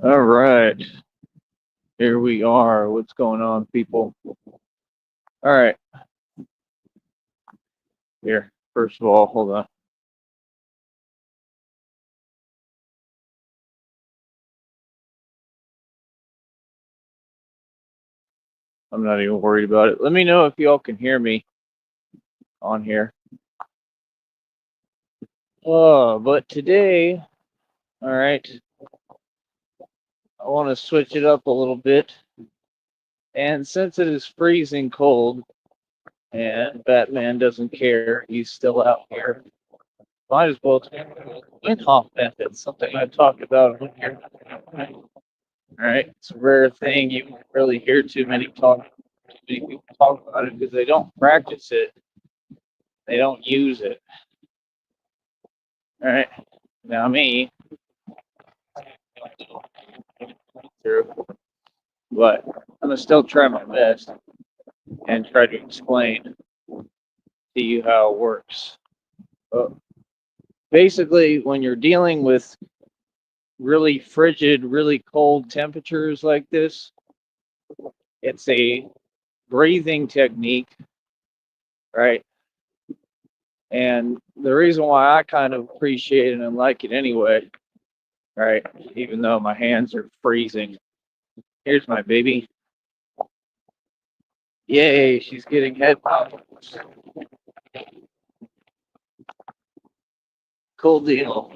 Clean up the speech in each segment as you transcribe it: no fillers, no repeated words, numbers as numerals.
All right, here we are. What's going on, people? All right, here. First of all, hold on. I'm not even worried about it. Let me know if y'all can hear me on here. Oh, but today, all right, I want to switch it up a little bit. And since it is freezing cold and Batman doesn't care, he's still out here. Might as well win Hof Method, something I talked about on here. All right, it's a rare thing. You won't really hear too many people talk about it because they don't practice it. They don't use it. All right, now me, through, but I'm gonna still try my best and try to explain to you how it works. Uh, Basically, when you're dealing with really frigid, really cold temperatures like this, it's a breathing technique, right? And the reason why I kind of appreciate it and like it anyway, right? Even though my hands are freezing. Here's my baby. Yay, she's getting head pops. Cool deal.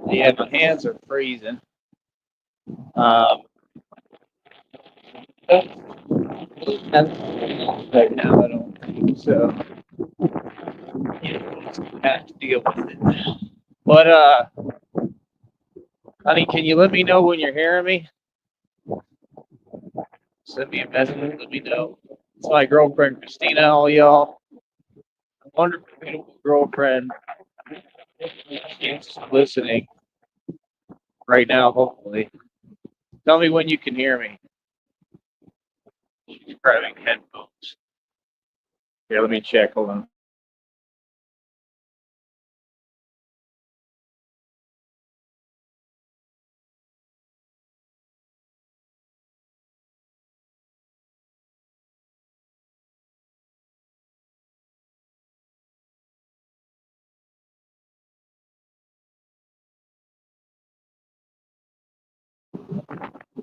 Yeah, my hands are freezing. Um, right now, I don't think so. You know, just have to deal with it. But, honey, can you let me know when you're hearing me? Send me a message. Let me know. It's my girlfriend, Christina, all y'all. A wonderful, beautiful girlfriend. She's listening right now, hopefully. Tell me when you can hear me. She's grabbing headphones. Here, let me check. Hold on.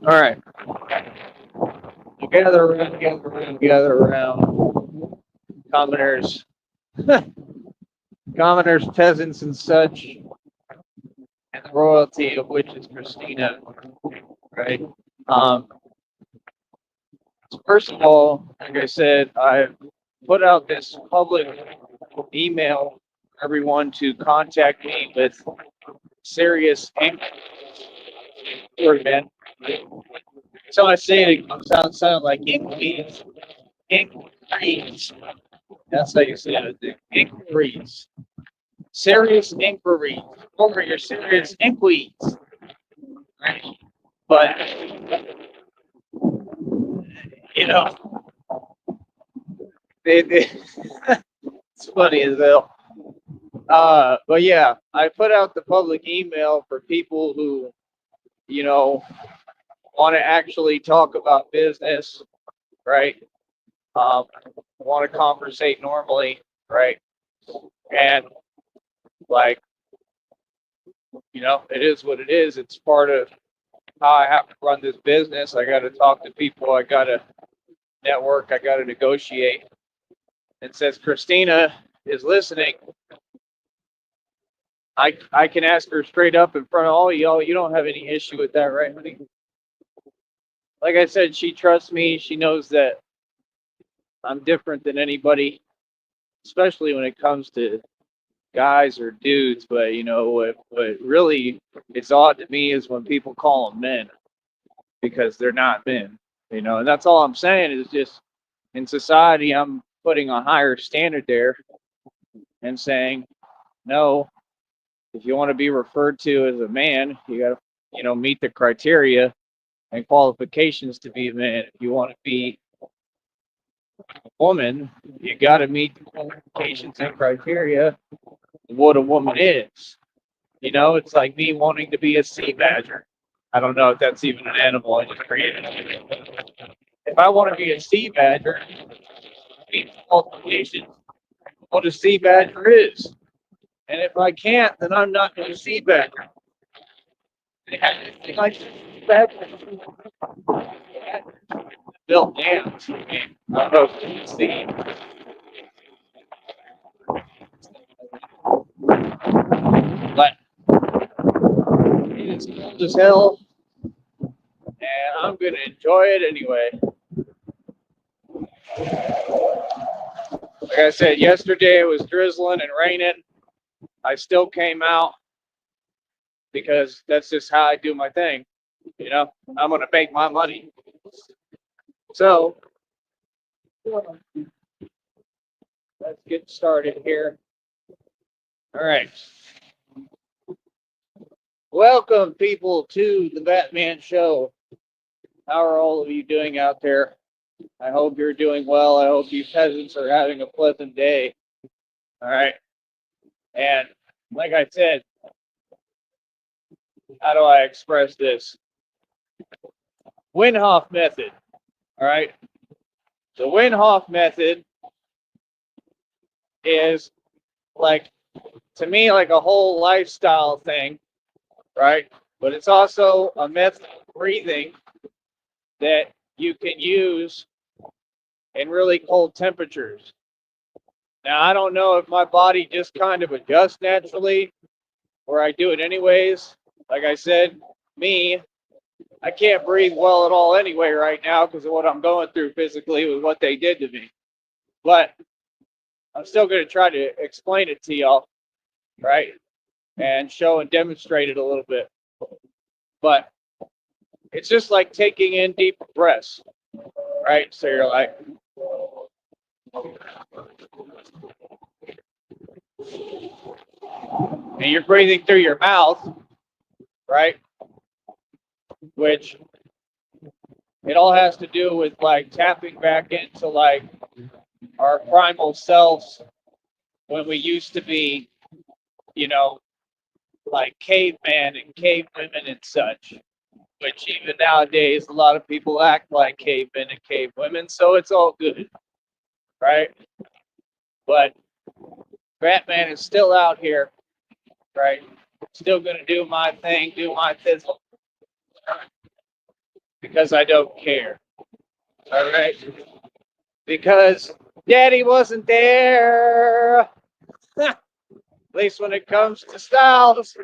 All right. Gather around, gather around, gather around. Commoners, commoners, peasants, and such, and the royalty of which is Christina, right? Um, so first of all, like I said, I put out this public email for everyone to contact me with serious inquiry, man. So I say it sound like inquiries. Inquiries. That's how you say it. Inquiries. Serious inquiries. Over your serious inquiries. Right? But you know, they it's funny as hell. But yeah, I put out the public email for people who, you know, want to actually talk about business, right? Um, want to conversate normally, right? And like, it is what it is. It's part of how I have to run this business. I got to talk to people. I got to network. I got to negotiate. And since Christina is listening, I can ask her straight up in front of all y'all. You don't have any issue with that, right, honey? Like I said, she trusts me. She knows that I'm different than anybody, especially when it comes to guys or dudes. But what really is odd to me is when people call them men because they're not men. And that's all I'm saying is just in society, I'm putting a higher standard there and saying no. If you want to be referred to as a man, you got to meet the criteria and qualifications to be a man. If you want to be a woman, you got to meet the qualifications and criteria of what a woman is. You know, it's like me wanting to be a sea badger. I don't know if that's even an animal I just created. If I want to be a sea badger, I need qualifications what a sea badger is. And if I can't, then I'm not a sea badger. Anything like sea badger built dams. I mean, I don't know if you can see, but it's cold as hell, and I'm gonna enjoy it anyway. Like I said, yesterday it was drizzling and raining. I still came out because that's just how I do my thing. You know, I'm gonna make my money. So let's get started here. All right. Welcome, people, to the Batman Show. How are all of you doing out there? I hope you're doing well. I hope you peasants are having a pleasant day. All right. And like I said, how do I express this? Hof Method. All right. The Hof Method is like, to me, like a whole lifestyle thing, right? But it's also a method of breathing that you can use in really cold temperatures. Now, I don't know if my body just kind of adjusts naturally or I do it anyways. Like I said, me, I can't breathe well at all anyway right now because of what I'm going through physically with what they did to me. But I'm still going to try to explain it to y'all, right? And show and demonstrate it a little bit. But it's just like taking in deep breaths, right? So you're like, and you're breathing through your mouth, right? Which it all has to do with like tapping back into like our primal selves when we used to be, you know, like caveman and cave women and such. Which even nowadays, a lot of people act like cavemen and cave women, so it's all good, right? But Batman is still out here, right? Still gonna do my thing, do my fizzle, because I don't care. All right? Because Daddy wasn't there. At least when it comes to Styles.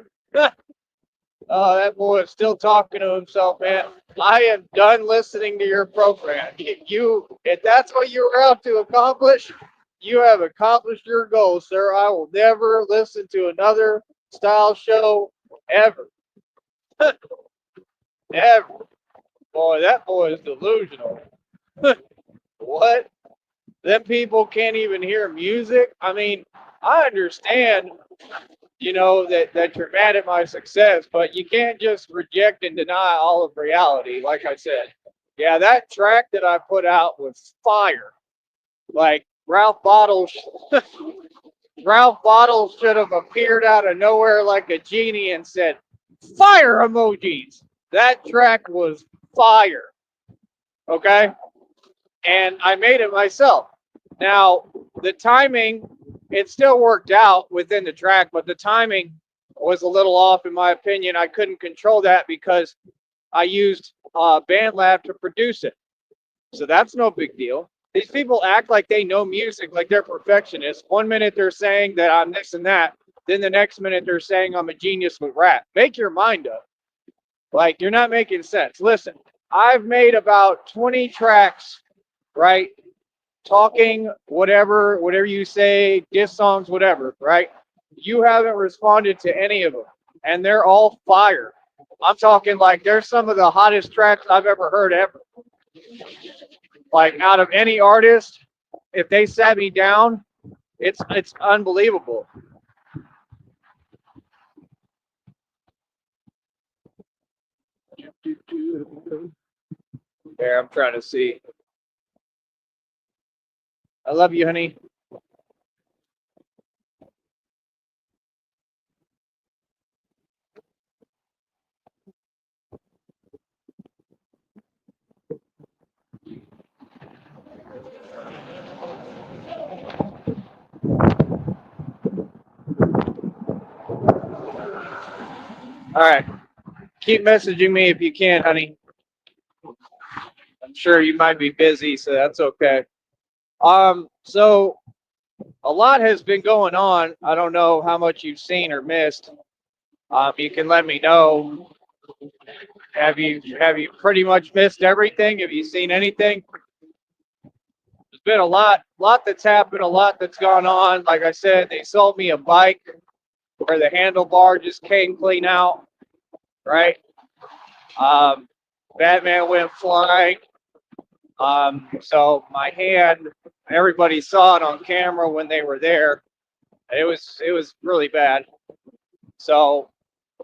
Oh, that boy is still talking to himself, man. I am done listening to your program. If that's what you were out to accomplish, you have accomplished your goal, sir. I will never listen to another style show ever. Ever. Boy, that boy is delusional. What? Them people can't even hear music? I mean, I understand, that you're mad at my success, but you can't just reject and deny all of reality, like I said. Yeah, that track that I put out was fire. Like Ralph Bottles should have appeared out of nowhere like a genie and said, "Fire emojis." That track was fire. Okay? And I made it myself. Now, the timing, it still worked out within the track, but the timing was a little off, in my opinion. I couldn't control that because I used BandLab to produce it. So that's no big deal. These people act like they know music, like they're perfectionists. One minute they're saying that I'm this and that, then the next minute they're saying I'm a genius with rap. Make your mind up. Like, you're not making sense. Listen, I've made about 20 tracks, right? Talking, whatever you say, diss songs, whatever, right? You haven't responded to any of them, and they're all fire. I'm talking like they're some of the hottest tracks I've ever heard ever. Like out of any artist, if they sat me down, it's unbelievable. There, I'm trying to see. I love you, honey. All right. Keep messaging me if you can, honey. I'm sure you might be busy, so that's okay. So a lot has been going on. I don't know how much you've seen or missed. You can let me know. Have you pretty much missed everything? Have you seen anything? There's been a lot that's happened, a lot that's gone on. Like I said, they sold me a bike where the handlebar just came clean out, right? Um, Batman went flying. So my hand, everybody saw it on camera when they were there. It was really bad. So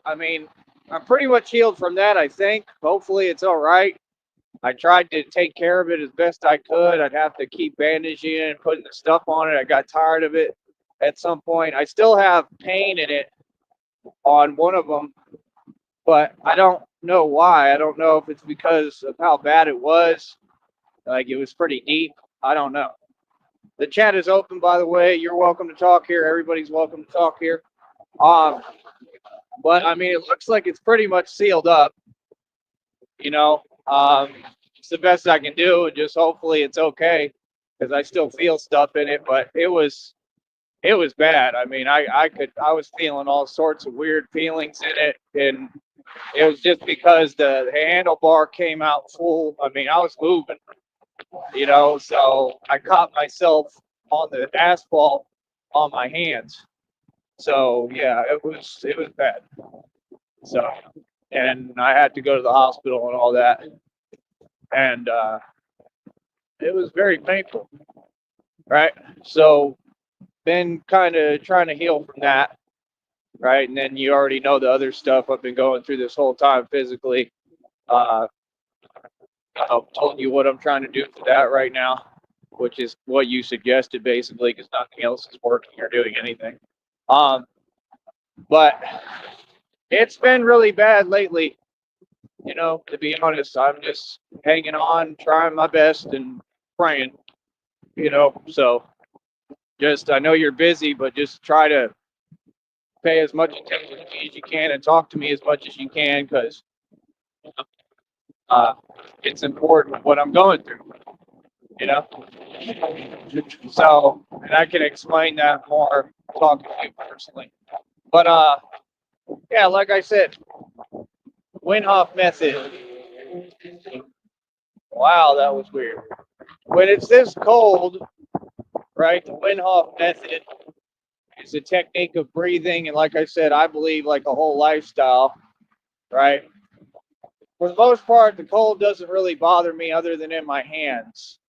I mean, I'm pretty much healed from that. I think. Hopefully, it's all right. I tried to take care of it as best I could. I'd have to keep bandaging it and putting the stuff on it. I got tired of it at some point. I still have pain in it on one of them, but I don't know why. I don't know if it's because of how bad it was. Like it was pretty deep. I don't know. The chat is open, by the way. You're welcome to talk here. Everybody's welcome to talk here. Um, but I mean, it looks like it's pretty much sealed up. You know, it's the best I can do, and just hopefully it's okay because I still feel stuff in it. But it was bad. I mean, I was feeling all sorts of weird feelings in it, and it was just because the handlebar came out full. I mean, I was moving, so I caught myself on the asphalt on my hands. So yeah, it was bad. So, and I had to go to the hospital and all that, and it was very painful, right? So, been kind of trying to heal from that, right? And then you already know the other stuff I've been going through this whole time physically. Uh, I've told you what I'm trying to do for that right now, which is what you suggested basically, because nothing else is working or doing anything. Um, but it's been really bad lately. To be honest, I'm just hanging on, trying my best, and praying. So just I know you're busy, but just try to pay as much attention to me as you can and talk to me as much as you can because uh, it's important what I'm going through. You know. So, and I can explain that more talking to you personally. But yeah, like I said, Hof Method. Wow, that was weird. When it's this cold, right? The Hof Method is a technique of breathing, and like I said, I believe like a whole lifestyle, right? For the most part, the cold doesn't really bother me other than in my hands.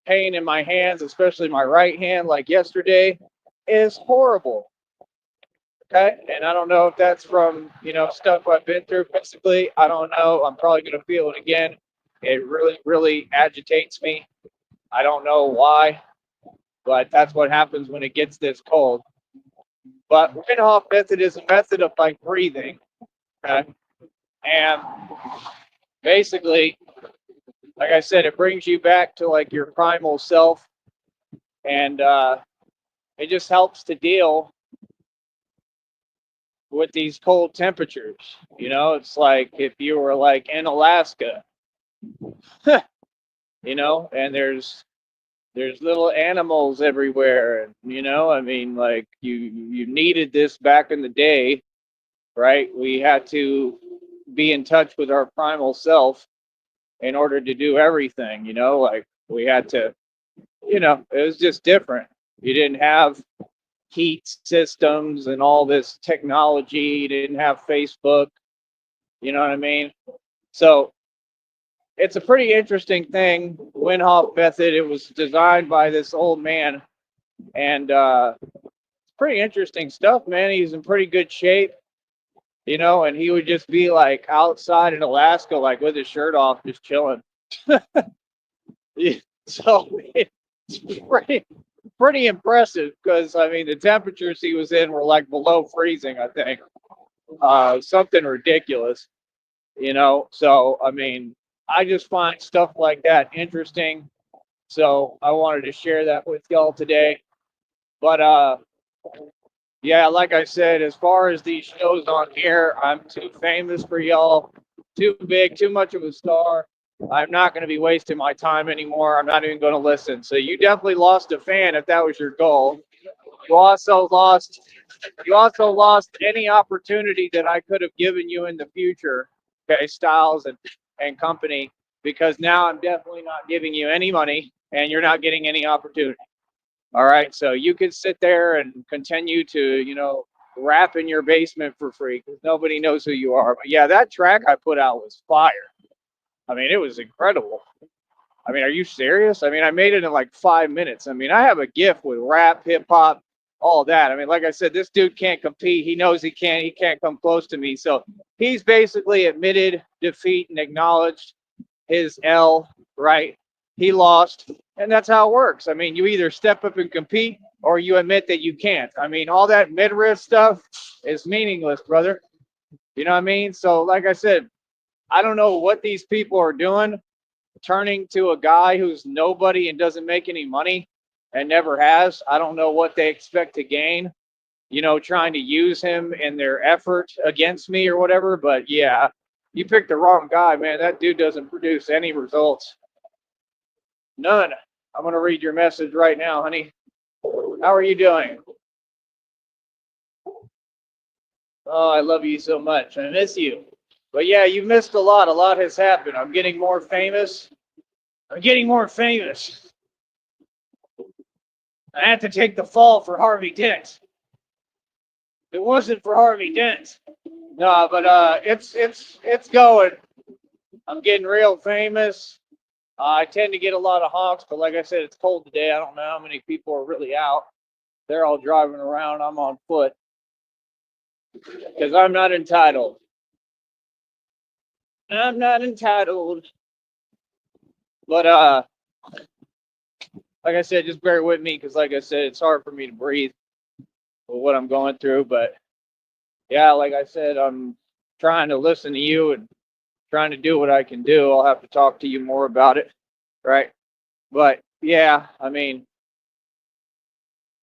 Pain in my hands, especially my right hand, like yesterday, is horrible. Okay. And I don't know if that's from, stuff I've been through physically. I don't know. I'm probably going to feel it again. It really, really agitates me. I don't know why, but that's what happens when it gets this cold. But Hof Method is a method of like breathing. Okay. And basically, like I said, it brings you back to like your primal self, and it just helps to deal with these cold temperatures. It's like if you were like in Alaska, and there's little animals everywhere, and I mean, like you needed this back in the day, right? We had to be in touch with our primal self in order to do everything. Like we had to, it was just different. You didn't have heat systems and all this technology. You didn't have Facebook. You know what I mean? So it's a pretty interesting thing. Hof Method. It was designed by this old man, and it's pretty interesting stuff, man. He's in pretty good shape, and he would just be like outside in Alaska, like with his shirt off, just chilling. So it's pretty impressive because I mean the temperatures he was in were like below freezing, I think. Something ridiculous, So I mean, I just find stuff like that interesting. So I wanted to share that with y'all today. But Yeah, like I said, as far as these shows on here, I'm too famous for y'all, too big, too much of a star. I'm not going to be wasting my time anymore. I'm not even going to listen. So you definitely lost a fan if that was your goal. You also lost you also lost any opportunity that I could have given you in the future, okay, Styles and company, because now I'm definitely not giving you any money and you're not getting any opportunity. All right, so you can sit there and continue to, rap in your basement for free because nobody knows who you are. But yeah, that track I put out was fire. I mean, it was incredible. I mean, are you serious? I mean, I made it in like 5 minutes. I mean, I have a gift with rap, hip hop, all that. I mean, like I said, this dude can't compete. He knows he can't. He can't come close to me. So he's basically admitted defeat and acknowledged his L, right? He lost, and that's how it works. I mean, you either step up and compete or you admit that you can't. I mean, all that mid-riff stuff is meaningless, brother. You know what I mean? So, like I said, I don't know what these people are doing, turning to a guy who's nobody and doesn't make any money and never has. I don't know what they expect to gain, trying to use him in their effort against me or whatever. But yeah, you picked the wrong guy, man. That dude doesn't produce any results. None. I'm going to read your message right now, honey. How are you doing? Oh, I love you so much. I miss you. But yeah, you missed a lot. A lot has happened. I'm getting more famous. I'm getting more famous. I had to take the fall for Harvey Dent. If it wasn't for Harvey Dent. No, but it's going. I'm getting real famous. I tend to get a lot of honks, but like I said, it's cold today. I don't know how many people are really out. They're all driving around. I'm on foot because I'm not entitled. I'm not entitled. But like I said, just bear with me because like I said, it's hard for me to breathe with what I'm going through. But yeah, like I said, I'm trying to listen to you and trying to do what I can do. I'll have to talk to you more about it, right? But yeah, I mean,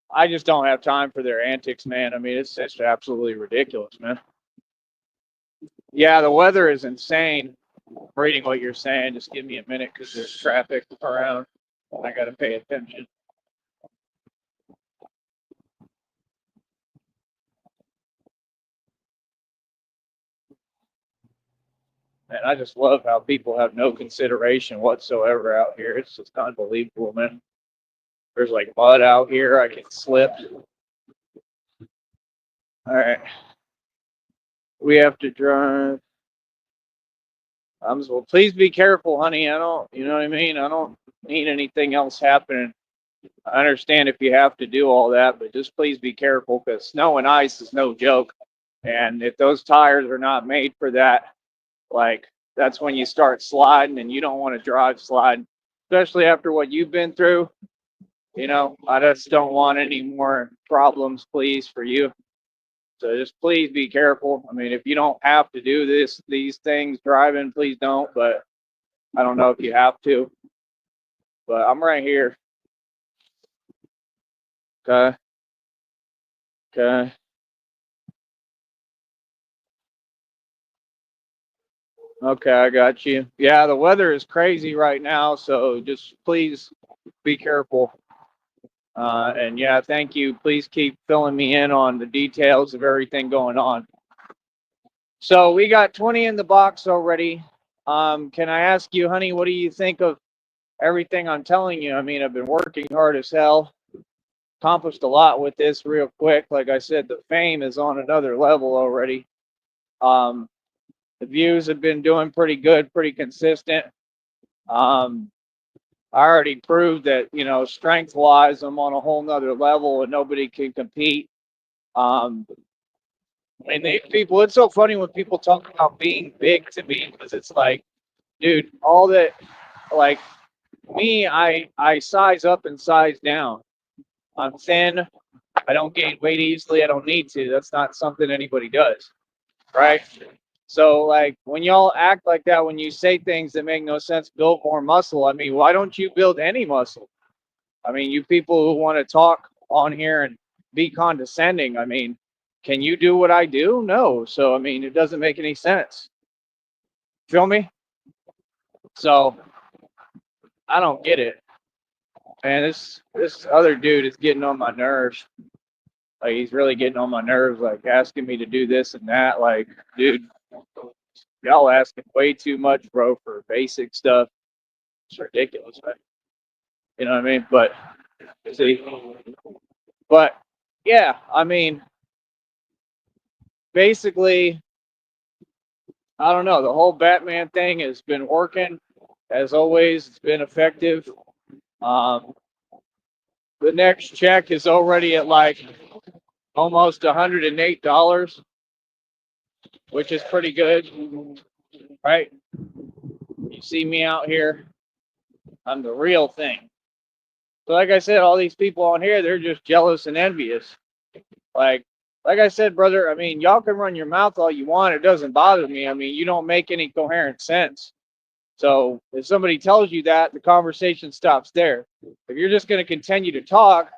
I just don't have time for their antics, man. I mean, it's just absolutely ridiculous, man. Yeah, the weather is insane. Reading what you're saying, just give me a minute because there's traffic around. I got to pay attention. And I just love how people have no consideration whatsoever out here. It's just unbelievable, man. There's like mud out here. I can slip. All right. We have to drive. Well, please be careful, honey. I don't, you know what I mean? I don't need anything else happening. I understand if you have to do all that, but just please be careful because snow and ice is no joke. And if those tires are not made for that, like that's when you start sliding and you don't want to drive sliding, especially after what you've been through. I just don't want any more problems, please, for you. So just please be careful. I mean, if you don't have to do these things driving, please don't. But I don't know if you have to. But I'm right here. Okay. Okay. Okay, I got you. Yeah, the weather is crazy right now, so just please be careful. And yeah, thank you. Please keep filling me in on the details of everything going on. So we got 20 in the box already. Can I ask you, honey, what do you think of everything I'm telling you? I mean, I've been working hard as hell, accomplished a lot with this real quick. Like I said, the fame is on another level already. Um, the views have been doing pretty good, pretty consistent. Um, I already proved that, strength wise, I'm on a whole nother level and nobody can compete. Um, and people, it's so funny when people talk about being big to me because it's like, dude, all that, like me, I size up and size down. I'm thin. I don't gain weight easily. I don't need to. That's not something anybody does, right? So, like, when y'all act like that, when you say things that make no sense, build more muscle. I mean, why don't you build any muscle? I mean, you people who want to talk on here and be condescending. I mean, can you do what I do? No. So I mean, it doesn't make any sense. Feel me? So I don't get it. And this other dude is getting on my nerves. Like he's really getting on my nerves, like asking me to do this and that. Like, dude, y'all asking way too much, bro, for basic stuff. It's ridiculous, man. You know what I mean? But see, but yeah, I mean, basically, I don't know. The whole Batman thing has been working as always. It's been effective. Um, the next check is already at like almost $108, which is pretty good, right? You see me out here, I'm the real thing. So like I said, all these people on here, they're just jealous and envious. Like like I said, brother, I mean, y'all can run your mouth all you want. It doesn't bother me. I mean, you don't make any coherent sense. So if somebody tells you that, the conversation stops there. If you're just going to continue to talk,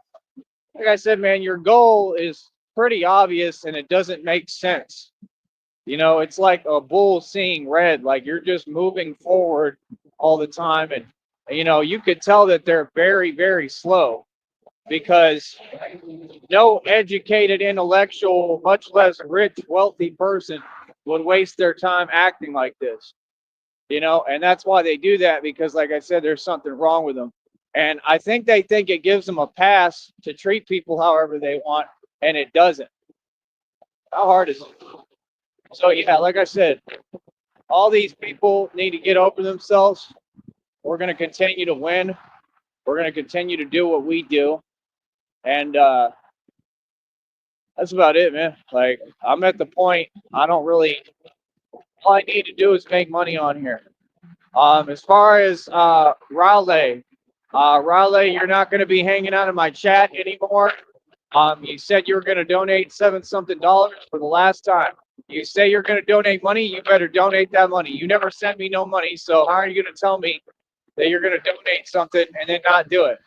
like I said, man, your goal is pretty obvious and it doesn't make sense. You know, it's like a bull seeing red. Like you're just moving forward all the time. And, you know, you could tell that they're very, very slow because no educated, intellectual, much less rich, wealthy person would waste their time acting like this. You know, and that's why they do that because, like I said, there's something wrong with them. And I think they think it gives them a pass to treat people however they want, and it doesn't. How hard is it? So, yeah, like I said, all these people need to get over themselves. We're going to continue to win. We're going to continue to do what we do. And that's about it, man. Like, I'm at the point, I don't really, all I need to do is make money on here. As far as Raleigh, you're not going to be hanging out in my chat anymore. You said you were going to donate $7 something for the last time. You say you're going to donate money, you better donate that money. You never sent me no money, so how are you going to tell me that you're going to donate something and then not do it?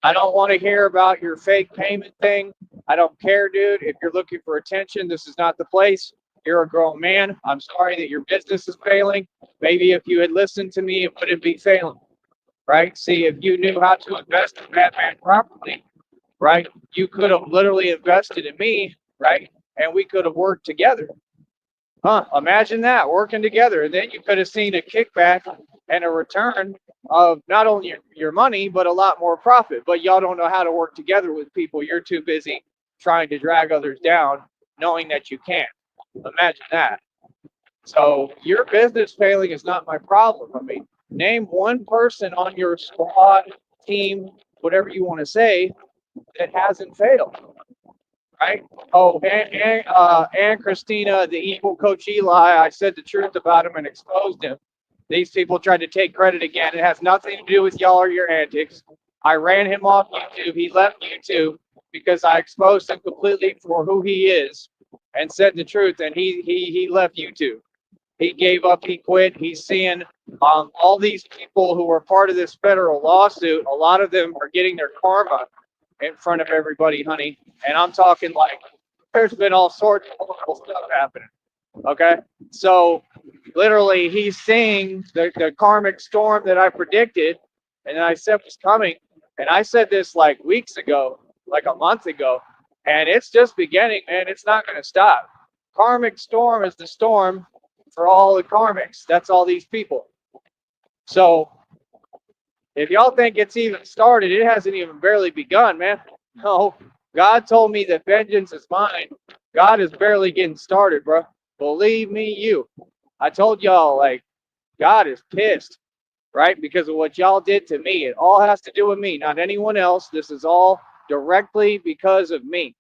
I don't want to hear about your fake payment thing. I don't care, dude. If you're looking for attention, this is not the place. You're a grown man. I'm sorry that your business is failing. Maybe if you had listened to me, it wouldn't be failing, right? See, if you knew how to invest in Batman properly, right, you could have literally invested in me, right? And we could have worked together. Huh? Imagine that, working together. And then you could have seen a kickback and a return of not only your money, but a lot more profit. But y'all don't know how to work together with people. You're too busy trying to drag others down, knowing that you can't. Imagine that. So your business failing is not my problem. I mean, name one person on your squad, team, whatever you want to say, that hasn't failed, right? Oh, and Christina, the evil coach Eli, I said the truth about him and exposed him. These people tried to take credit again. It has nothing to do with y'all or your antics. I ran him off YouTube. He left YouTube because I exposed him completely for who he is and said the truth. And he left YouTube. He gave up. He quit. He's seeing all these people who were part of this federal lawsuit. A lot of them are getting their karma in front of everybody, honey. And I'm talking like there's been all sorts of horrible stuff happening. Okay, so literally he's seeing the karmic storm that I predicted and I said was coming. And I said this like weeks ago, like a month ago, and it's just beginning, man. It's not going to stop. Karmic storm is the storm for all the karmics. That's all these people. So if y'all think it's even started, it hasn't even barely begun, man. No, God told me that vengeance is mine. God is barely getting started, bro. Believe me, you. I told y'all, like, God is pissed, right? Because of what y'all did to me. It all has to do with me, not anyone else. This is all directly because of me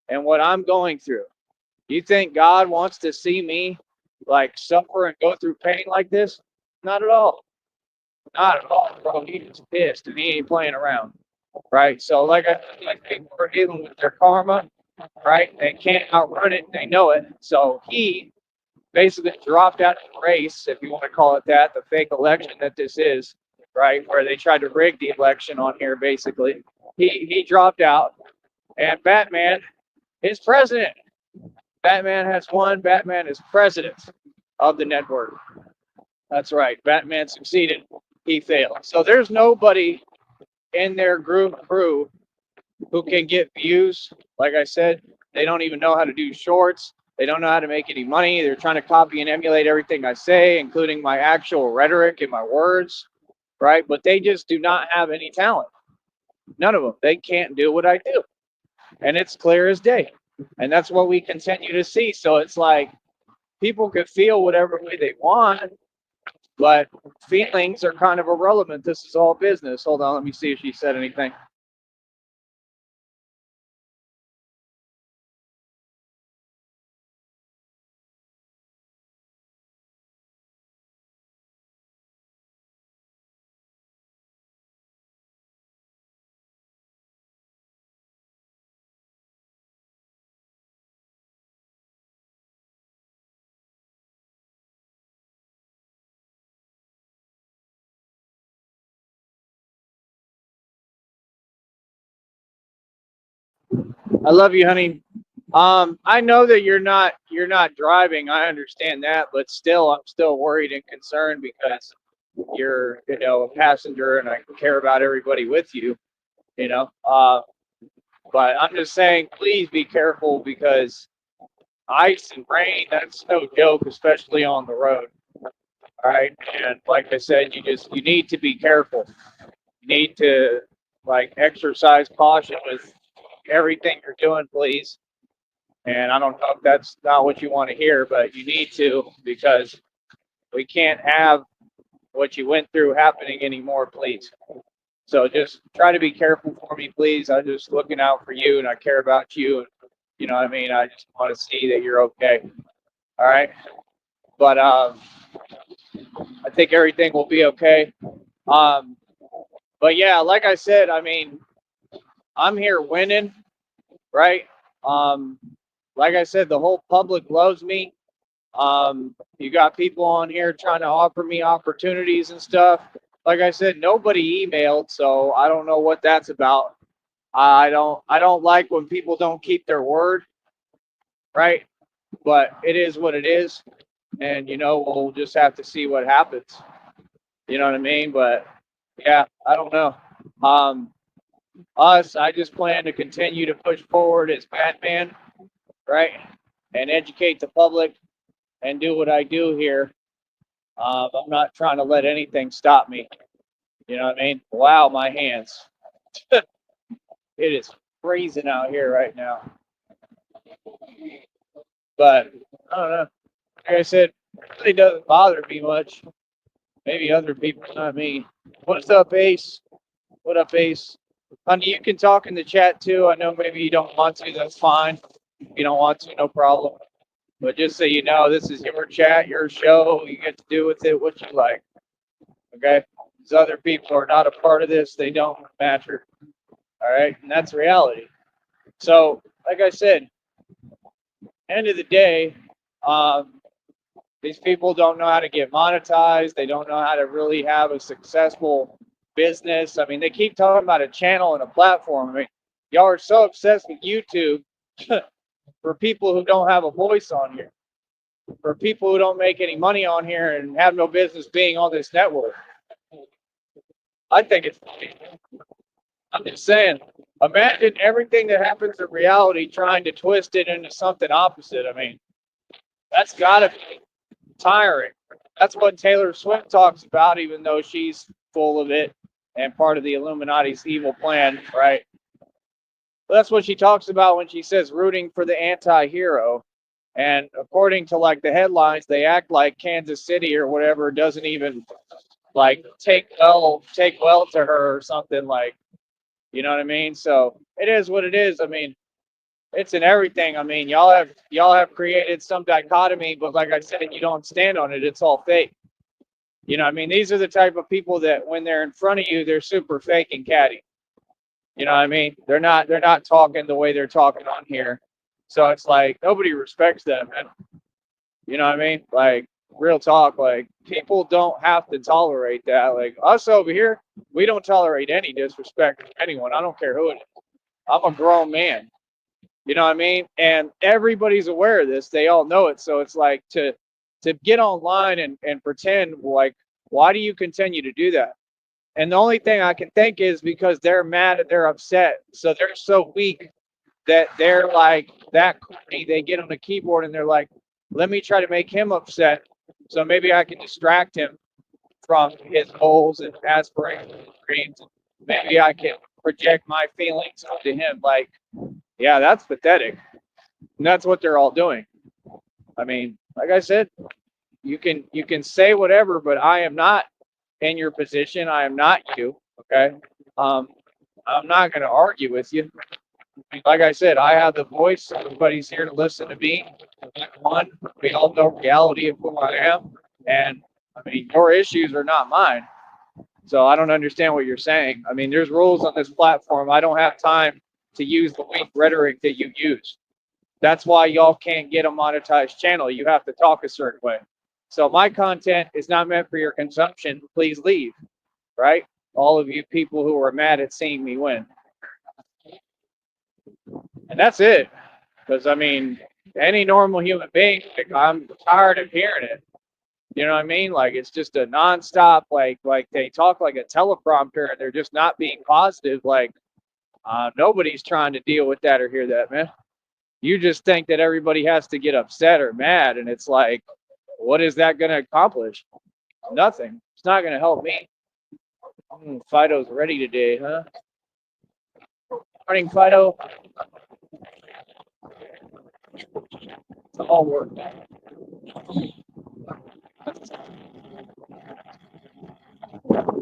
and what I'm going through. You think God wants to see me, like, suffer and go through pain like this? Not at all. Not at all, bro. He's pissed and he ain't playing around, right? So, like people are dealing with their karma, right? They can't outrun it. They know it. So he basically dropped out of the race, if you want to call it that, the fake election that this is, right? Where they tried to rig the election on here, basically. He dropped out, And Batman is president. Batman has won. Batman is president of the network. That's right. Batman succeeded. He failed. So there's nobody in their crew who can get views. Like I said, they don't even know how to do shorts. They don't know how to make any money. They're trying to copy and emulate everything I say, including my actual rhetoric and my words, right? But they just do not have any talent. None of them. They can't do what I do. And it's clear as day. And that's what we continue to see. So it's like people could feel whatever way they want, but feelings are kind of irrelevant. This is all business. Hold on, let me see if she said anything. I love you, honey. I know that you're not driving. I understand that, but still, I'm still worried and concerned because you're, a passenger, and I care about everybody with you. You know, but I'm just saying, please be careful because ice and rain—that's no joke, especially on the road. All right, and like I said, you need to be careful. You need to like exercise caution with everything you're doing, please. And I don't know if that's not what you want to hear, but you need to because we can't have what you went through happening anymore, please. So just try to be careful for me, please. I'm just looking out for you and I care about you. And you know what I mean? I just want to see that you're okay. All right. But I think everything will be okay. Um, but yeah, like I said, I mean, I'm here winning, right? Um, like I said, the whole public loves me. You got people on here trying to offer me opportunities and stuff. Like I said, nobody emailed, so I don't know what that's about. I don't like when people don't keep their word, right? But it is what it is, and we'll just have to see what happens. You know what I mean? But yeah, I don't know. Um, I just plan to continue to push forward as Batman, right, and educate the public and do what I do here. I'm not trying to let anything stop me. You know what I mean? Wow, my hands. It is freezing out here right now. But I don't know. Like I said, it really doesn't bother me much. Maybe other people, not me. What's up, Ace? What up, Ace? Honey, you can talk in the chat too. I know maybe you don't want to. That's fine. If you don't want to, no problem. But just so you know, this is your chat, your show. You get to do with it what you like. Okay? These other people are not a part of this. They don't matter. All right? And that's reality. So, like I said, end of the day, um, these people don't know how to get monetized. They don't know how to really have a successful business. I mean, they keep talking about a channel and a platform. I mean, y'all are so obsessed with YouTube for people who don't have a voice on here, for people who don't make any money on here and have no business being on this network. I think it's funny. I'm just saying, imagine everything that happens in reality trying to twist it into something opposite. I mean, that's got to be tiring. That's what Taylor Swift talks about, even though she's full of it and part of the Illuminati's evil plan, right? But that's what she talks about when she says rooting for the anti-hero. And according to like the headlines, they act like Kansas City or whatever doesn't even like take well to her or something like, you know what I mean? So it is what it is. I mean, it's in everything. I mean, y'all have created some dichotomy, but like I said, you don't stand on it. It's all fake. You know, I mean, these are the type of people that when they're in front of you, they're super fake and catty. You know what I mean? They're not talking the way they're talking on here. So it's like nobody respects them, man. You know what I mean? Like real talk, like people don't have to tolerate that. Like us over here, we don't tolerate any disrespect from anyone. I don't care who it is. I'm a grown man. You know what I mean? And everybody's aware of this. They all know it. So it's like to get online and pretend like, why do you continue to do that? And the only thing I can think is because they're mad and they're upset. So they're so weak that they're like that corny. They get on the keyboard and they're like, let me try to make him upset. So maybe I can distract him from his goals and aspirations and dreams. Maybe I can project my feelings onto him. Like, yeah, that's pathetic. And that's what they're all doing. I mean, like I said, you can say whatever, but I am not in your position. I am not you. Okay. Um, I'm not going to argue with you. Like I said, I have the voice. Everybody's here to listen to me. One, we all know reality of who I am, and I mean, your issues are not mine. So I don't understand what you're saying. I mean, there's rules on this platform. I don't have time to use the weak rhetoric that you use. That's why y'all can't get a monetized channel. You have to talk a certain way. So my content is not meant for your consumption. Please leave, right? All of you people who are mad at seeing me win. And that's it. Because, I mean, any normal human being, like, I'm tired of hearing it. You know what I mean? Like, it's just a nonstop, like they talk like a teleprompter and they're just not being positive. Like, nobody's trying to deal with that or hear that, man. You just think that everybody has to get upset or mad, and it's like, what is that going to accomplish? Nothing. It's not going to help me. Fido's ready today, huh? Morning, Fido. It's all work.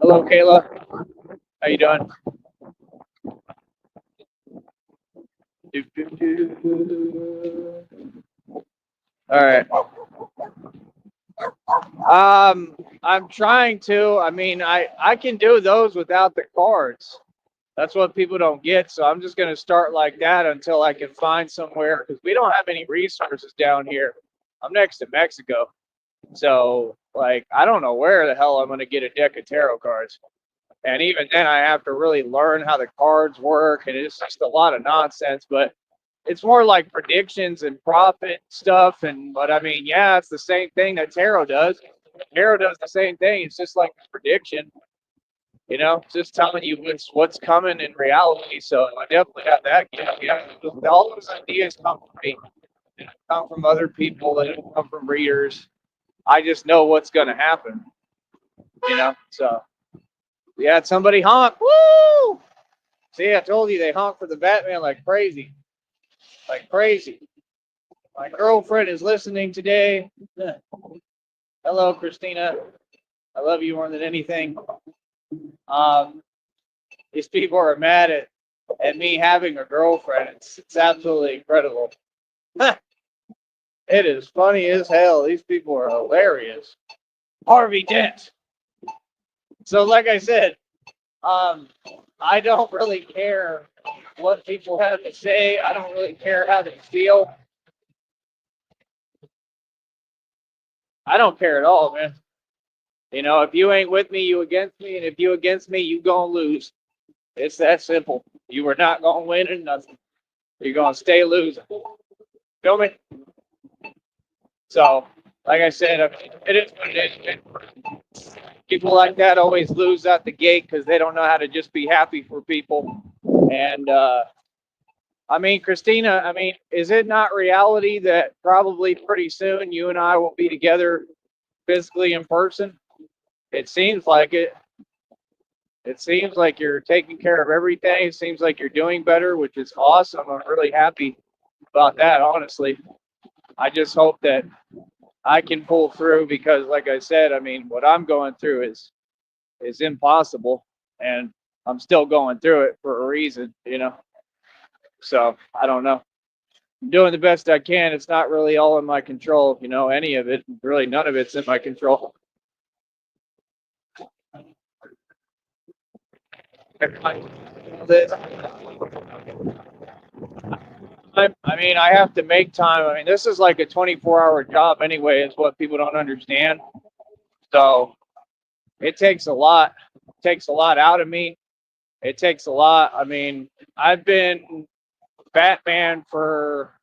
Hello, Kayla. How you doing? All right. I'm trying to. I mean, I can do those without the cards. That's what people don't get. So I'm just gonna start like that until I can find somewhere because we don't have any resources down here. I'm next to Mexico, so like I don't know where the hell I'm gonna get a deck of tarot cards. And even then, I have to really learn how the cards work, and it's just a lot of nonsense. But it's more like predictions and profit stuff. And but I mean, yeah, it's the same thing that tarot does. Tarot does the same thing. It's just like a prediction, just telling you what's coming in reality. So I definitely have that. Yeah, all those ideas come from me. They don't come from other people. They don't come from readers. I just know what's going to happen. So we had somebody honk. Woo! See, I told you they honk for the Batman like crazy, like crazy. My girlfriend is listening today. Hello, Christina. I love you more than anything. These people are mad at me having a girlfriend. It's absolutely incredible. It is funny as hell. These people are hilarious. Harvey Dent. So, like I said, I don't really care what people have to say. I don't really care how they feel. I don't care at all, man. If you ain't with me, you against me, and if you against me, you gonna lose. It's that simple. You are not gonna win in nothing. You're gonna stay losing. Feel me? So, like I said, it is what it is. People like that always lose out the gate because they don't know how to just be happy for people. And I mean, Christina, is it not reality that probably pretty soon you and I will be together physically in person? It seems like it. It seems like you're taking care of everything. It seems like you're doing better, which is awesome. I'm really happy about that, honestly. I just hope that I can pull through because, like I said, what I'm going through is impossible, and I'm still going through it for a reason. So I don't know. I'm doing the best I can. It's not really all in my control, any of it. Really, none of it's in my control. I have to make time. This is like a 24-hour job anyway, is what people don't understand. So it takes a lot. It takes a lot out of me. It takes a lot. I mean, I've been Batman for,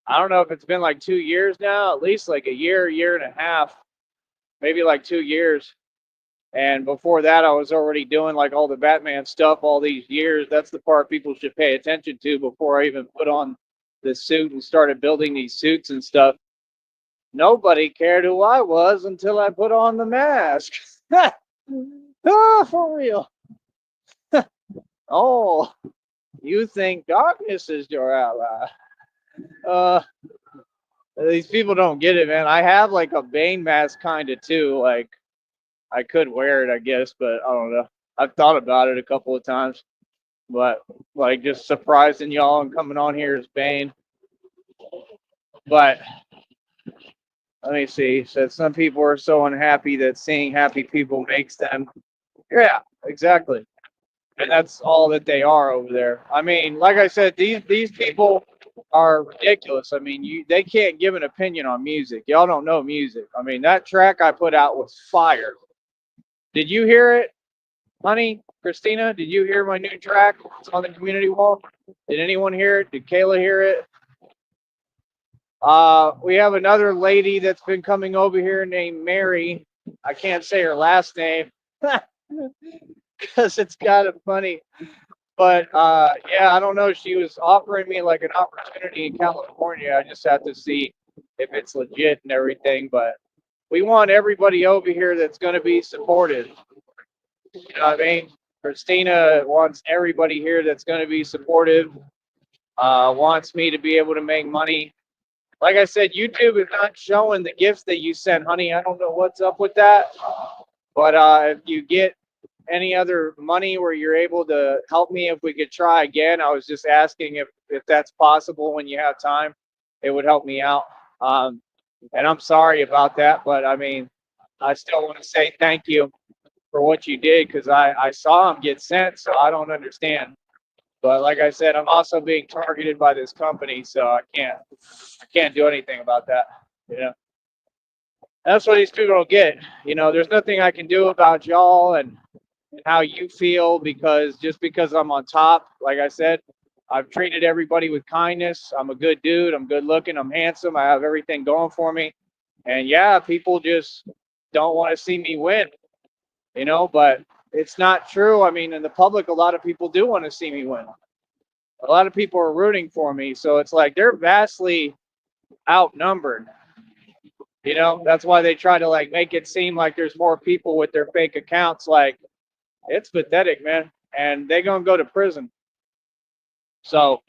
I don't know if it's been like 2 years now, at least like a year and a half, maybe like 2 years. And before that, I was already doing like all the Batman stuff all these years. That's the part people should pay attention to before I even put on the suit and started building these suits and stuff. Nobody cared who I was until I put on the mask. Oh, for real. Oh, you think darkness is your ally? Uh, these people don't get it, man. I have like a Bane mask kind of too. Like I could wear it, I guess, but I don't know. I've thought about it a couple of times, but like just surprising y'all and coming on here as Bane. But let me see. Said some people are so unhappy that seeing happy people makes them. Yeah, exactly. And that's all that they are over there. I mean, like I said, these people are ridiculous. I mean, they can't give an opinion on music. Y'all don't know music. I mean, that track I put out was fire. Did you hear it, honey? Christina, did you hear my new track? It's on the community wall. Did anyone hear it? Did Kayla hear it? We have another lady that's been coming over here named Mary. I can't say her last name because it's kind of funny. But yeah, I don't know. She was offering me like an opportunity in California. I just have to see if it's legit and everything. But we want everybody over here that's going to be supportive. You know what I mean? Christina wants everybody here that's going to be supportive. Wants me to be able to make money. Like I said, YouTube is not showing the gifts that you sent, honey. I don't know what's up with that. But if you get any other money where you're able to help me, if we could try again, I was just asking if that's possible when you have time. It would help me out. And I'm sorry about that, but I mean, I still want to say thank you for what you did because I saw them get sent, so I don't understand. But like I said, I'm also being targeted by this company, so I can't do anything about that. You know, that's what these people don't get. You know, there's nothing I can do about y'all and how you feel because just because I'm on top, like I said, I've treated everybody with kindness. I'm a good dude. I'm good looking. I'm handsome. I have everything going for me. And yeah, people just don't want to see me win, but it's not true. I mean, in the public, a lot of people do want to see me win. A lot of people are rooting for me. So it's like they're vastly outnumbered. That's why they try to like make it seem like there's more people with their fake accounts. Like, it's pathetic, man. And they're going to go to prison. So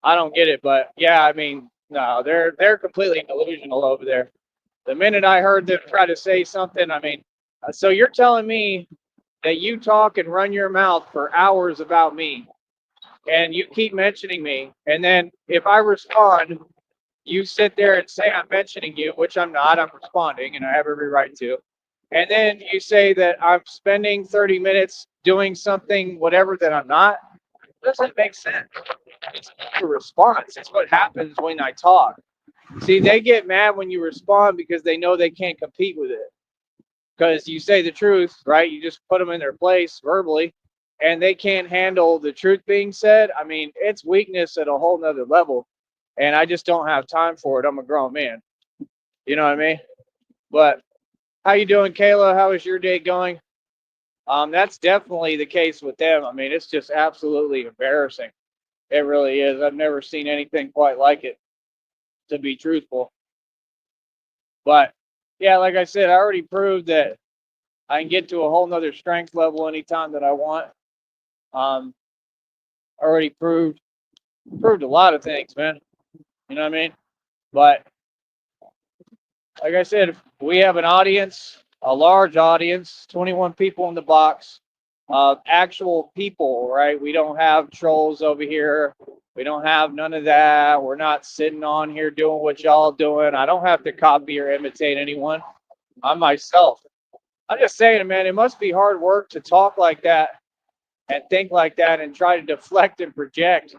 I don't get it. But yeah, I mean, no, they're completely delusional over there. The minute I heard them try to say something, I mean, so you're telling me that you talk and run your mouth for hours about me and you keep mentioning me. And then if I respond, you sit there and say I'm mentioning you, which I'm not. I'm responding and I have every right to. And then you say that I'm spending 30 minutes doing something, whatever, that I'm not. Doesn't make sense. It's a response. It's what happens when I talk. See, they get mad when you respond because they know they can't compete with it. Because you say the truth, right? You just put them in their place verbally, and they can't handle the truth being said. I mean, it's weakness at a whole nother level, and I just don't have time for it. I'm a grown man. You know what I mean? But how you doing, Kayla? How is your day going? That's definitely the case with them. I mean, it's just absolutely embarrassing. It really is. I've never seen anything quite like it, to be truthful. But yeah, like I said, I already proved that I can get to a whole nother strength level anytime that I want. Um, already proved a lot of things, man. You know what I mean? But like I said, we have an audience, a large audience, 21 people in the box, actual people, right? We don't have trolls over here. We don't have none of that. We're not sitting on here doing what y'all doing. I don't have to copy or imitate anyone. I'm myself. I'm just saying, man, it must be hard work to talk like that and think like that and try to deflect and project.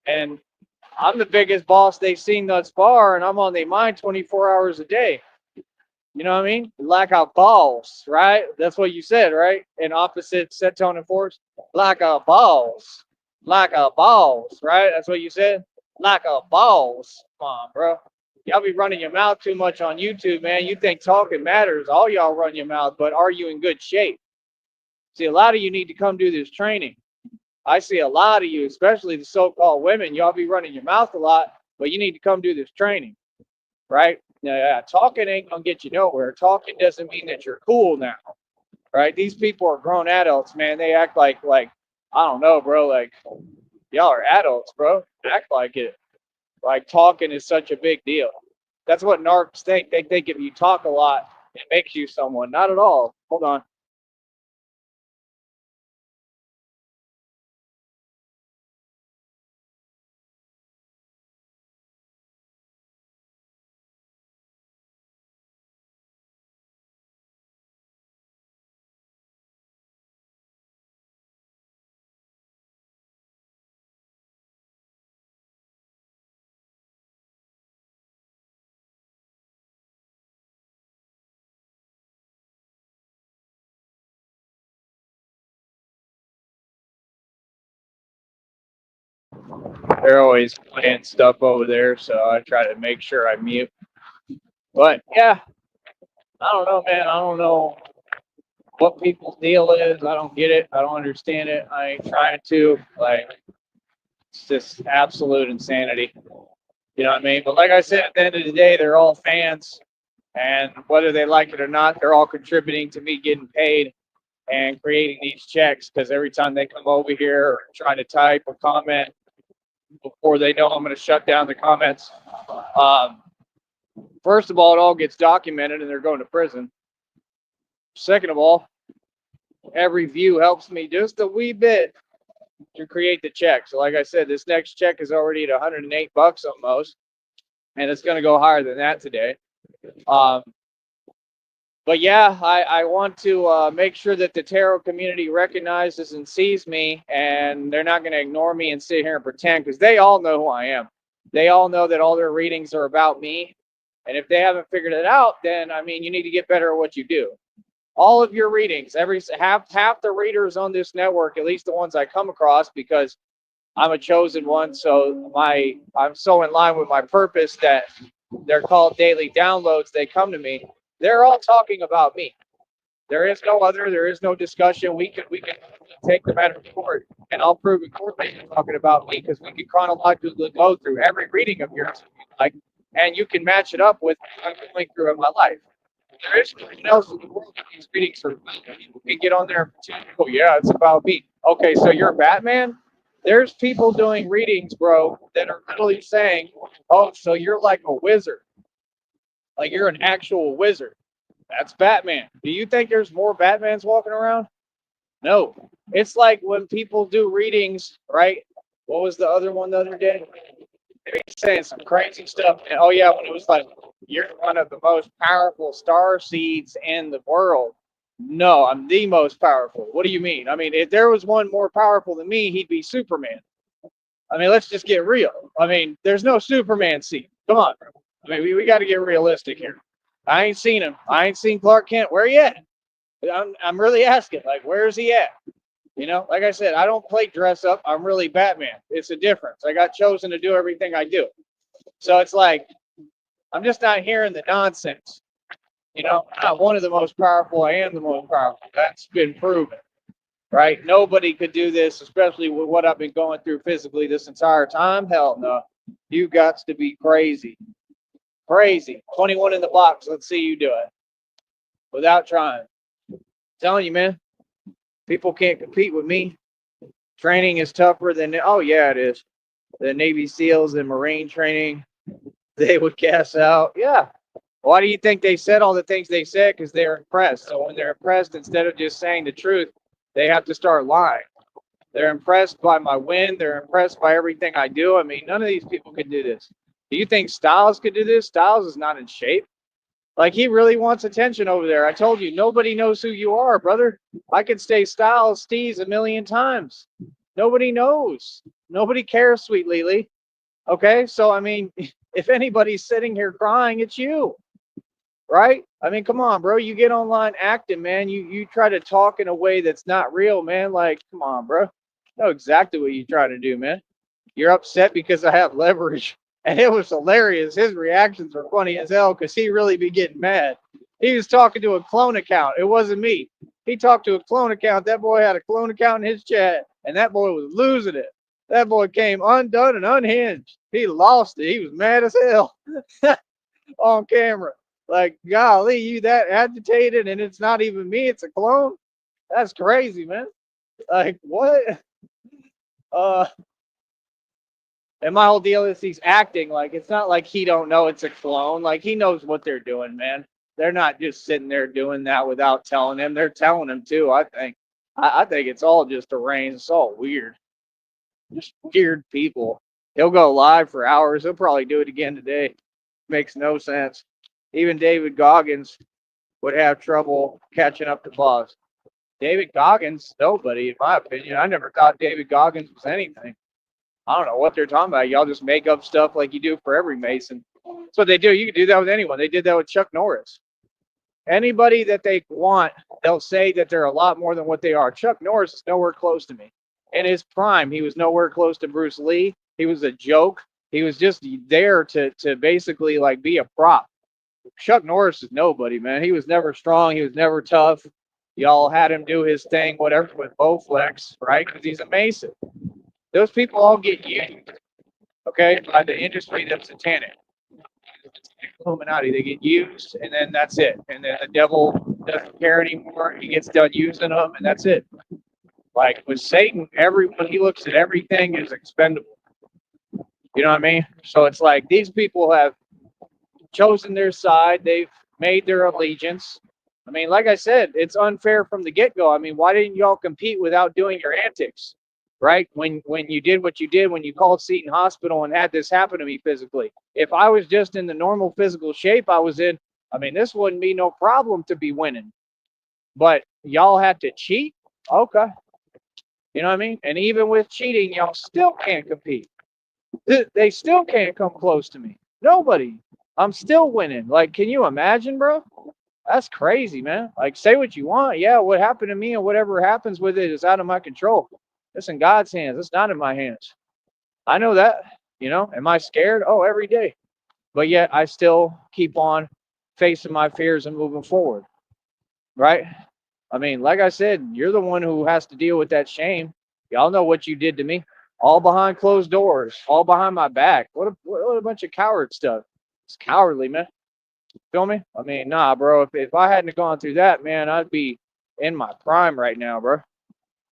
And I'm the biggest boss they've seen thus far, and I'm on their mind 24 hours a day. You know what I mean? Lack of balls, right? That's what you said, right? In opposite set, tone, and force. Lack of balls. Lack of balls, right? That's what you said? Lack of balls. Come on, bro. Y'all be running your mouth too much on YouTube, man. You think talking matters. All y'all run your mouth, but are you in good shape? See, a lot of you need to come do this training. I see a lot of you, especially the so-called women, y'all be running your mouth a lot, but you need to come do this training, right? Yeah, talking ain't gonna get you nowhere. Talking doesn't mean that you're cool now, right? These people are grown adults, man. They act like I don't know, bro. Like y'all are adults, bro. Act like it. Like talking is such a big deal. That's what narcs think. They think if you talk a lot, it makes you someone. Not at all. Hold on. They're always playing stuff over there, so I try to make sure I mute. But yeah, I don't know, man. I don't know what people's deal is. I don't get it. I don't understand it. I ain't trying to. Like, it's just absolute insanity. You know what I mean? But like I said, at the end of the day, they're all fans. And whether they like it or not, they're all contributing to me getting paid and creating these checks because every time they come over here or try to type or comment before they know I'm going to shut down the comments, um, first of all, it all gets documented and they're going to prison. Second of all, every view helps me just a wee bit to create the check. So like I said, this next check is already at $108 almost, and it's going to go higher than that today. Um, but yeah, I want to make sure that the tarot community recognizes and sees me, and they're not going to ignore me and sit here and pretend because they all know who I am. They all know that all their readings are about me. And if they haven't figured it out, then I mean, you need to get better at what you do. All of your readings, every half the readers on this network, at least the ones I come across, because I'm a chosen one, so I'm so in line with my purpose that they're called daily downloads. They come to me. They're all talking about me. There is no other. There is no discussion. We can take the matter forward, and I'll prove it courtly talking about me because we can chronologically go through every reading of yours, if you like, and you can match it up with what I'm going through in my life. There is nothing else in the world that these readings are about. People can get on there and pretend, oh yeah, it's about me. Okay, so you're Batman? There's people doing readings, bro, that are literally saying, oh, so you're like a wizard. Like you're an actual wizard. That's Batman. Do you think there's more Batmans walking around? No. It's like when people do readings, right? What was the other one the other day? They were saying some crazy stuff. And oh yeah, when it was like, you're one of the most powerful star seeds in the world. No, I'm the most powerful. What do you mean? I mean, if there was one more powerful than me, he'd be Superman. I mean, let's just get real. I mean, there's no Superman seed. Come on, bro. I mean, we got to get realistic here. I ain't seen him. I ain't seen Clark Kent. Where he at? I'm really asking, like, where's he at? You know, like I said, I don't play dress up. I'm really Batman. It's a difference. I got chosen to do everything I do. So it's like, I'm just not hearing the nonsense. You know, I'm not one of the most powerful. I am the most powerful. That's been proven, right? Nobody could do this, especially with what I've been going through physically this entire time. Hell no. You got to be crazy. Crazy. 21 in the box. Let's see you do it without trying. I'm telling you, man, people can't compete with me. Training is tougher than, oh, yeah, it is. The Navy SEALs and Marine training, they would gas out. Yeah. Why do you think they said all the things they said? Because they're impressed. So when they're impressed, instead of just saying the truth, they have to start lying. They're impressed by my win. They're impressed by everything I do. I mean, none of these people could do this. Do you think Styles could do this? Styles is not in shape. Like, he really wants attention over there. I told you, nobody knows who you are, brother. I could say Styles, Steez a million times. Nobody knows. Nobody cares, sweet Lily. Okay, so I mean, if anybody's sitting here crying, it's you. right? I mean, come on, bro. You get online acting, man. You try to talk in a way that's not real, man. Like, come on, bro. I know exactly what you trying to do, man. You're upset because I have leverage. And it was hilarious. His reactions were funny as hell because he really be getting mad. He was talking to a clone account. It wasn't me. He talked to a clone account. That boy had a clone account in his chat, and that boy was losing it. That boy came undone and unhinged. He lost it. He was mad as hell on camera. Like, golly, you that agitated, and it's not even me. It's a clone. That's crazy, man. Like, what? Uh, And my whole deal is he's acting like it's not like he don't know it's a clone. Like he knows what they're doing, man. They're not just sitting there doing that without telling him. They're telling him too. I think. I think it's all just arranged. It's all weird. Just weird people. He'll go live for hours. He'll probably do it again today. Makes no sense. Even David Goggins would have trouble catching up to Boss. David Goggins, nobody, in my opinion. I never thought David Goggins was anything. I don't know what they're talking about. Y'all just make up stuff like you do for every Mason. That's what they do. You can do that with anyone. They did that with Chuck Norris. Anybody that they want, they'll say that they're a lot more than what they are. Chuck Norris is nowhere close to me. In his prime, he was nowhere close to Bruce Lee. He was a joke. He was just there to basically like be a prop. Chuck Norris is nobody, man. He was never strong. He was never tough. Y'all had him do his thing, whatever, with Bowflex, right? Because he's a Mason. Those people all get used, okay, by the industry that's satanic. Illuminati, they get used, and then that's it. And then the devil doesn't care anymore. He gets done using them, and that's it. Like with Satan, everyone he looks at everything is expendable. You know what I mean? So it's like these people have chosen their side. They've made their allegiance. I mean, like I said, it's unfair from the get-go. I mean, why didn't y'all compete without doing your antics? Right? When you did what you did, when you called Seton Hospital and had this happen to me physically. If I was just in the normal physical shape I was in, I mean, this wouldn't be no problem to be winning. But y'all had to cheat? Okay. You know what I mean? And even with cheating, y'all still can't compete. They still can't come close to me. Nobody. I'm still winning. Like, can you imagine, bro? That's crazy, man. Like, say what you want. Yeah, what happened to me and whatever happens with it is out of my control. It's in God's hands. It's not in my hands. I know that. You know, am I scared? Oh, every day. But yet I still keep on facing my fears and moving forward. Right? I mean, like I said, you're the one who has to deal with that shame. Y'all know what you did to me. All behind closed doors, all behind my back. What a bunch of coward stuff. It's cowardly, man. Feel me? I mean, nah, bro. If I hadn't gone through that, man, I'd be in my prime right now, bro.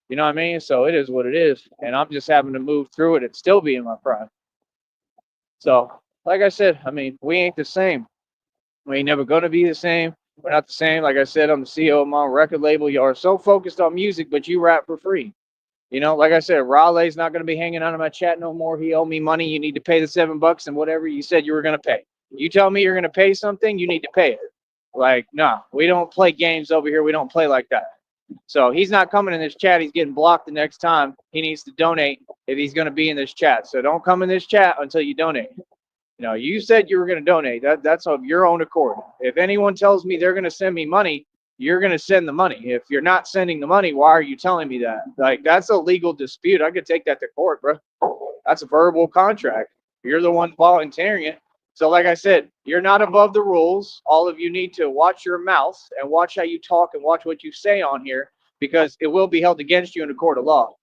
You know what I mean? So it is what it is. And I'm just having to move through it and still be in my prime. So, like I said, I mean, we ain't the same. We ain't never going to be the same. We're not the same. Like I said, I'm the CEO of my own record label. You are so focused on music, but you rap for free. You know, like I said, Raleigh's not going to be hanging out of my chat no more. He owe me money. You need to pay the $7 and whatever you said you were going to pay. You tell me you're going to pay something, you need to pay it. Like, no, we don't play games over here. We don't play like that. So he's not coming in this chat. He's getting blocked the next time. He needs to donate if he's going to be in this chat. So don't come in this chat until you donate. You know, you said you were going to donate. That's of your own accord. If anyone tells me they're going to send me money, you're going to send the money. If you're not sending the money, why are you telling me that? Like, that's a legal dispute. I could take that to court, bro. That's a verbal contract. You're the one volunteering it. So, like I said, you're not above the rules. All of you need to watch your mouth and watch how you talk and watch what you say on here, because it will be held against you in a court of law.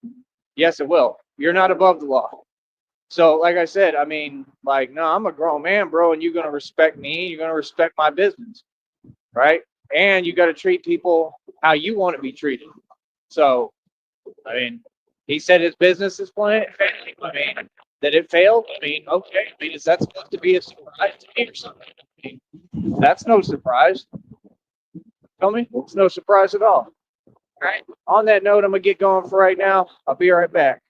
Yes, it will. You're not above the law. So, like I said, I mean, like, no, I'm a grown man, bro, and you're going to respect me. You're going to respect my business, right? And you got to treat people how you want to be treated. So, I mean, he said his business is failing. I mean, that it failed. I mean, okay. I mean, is that supposed to be a surprise to me or something? I mean, that's no surprise. Tell me, it's no surprise at all. All right. On that note, I'm gonna get going for right now. I'll be right back.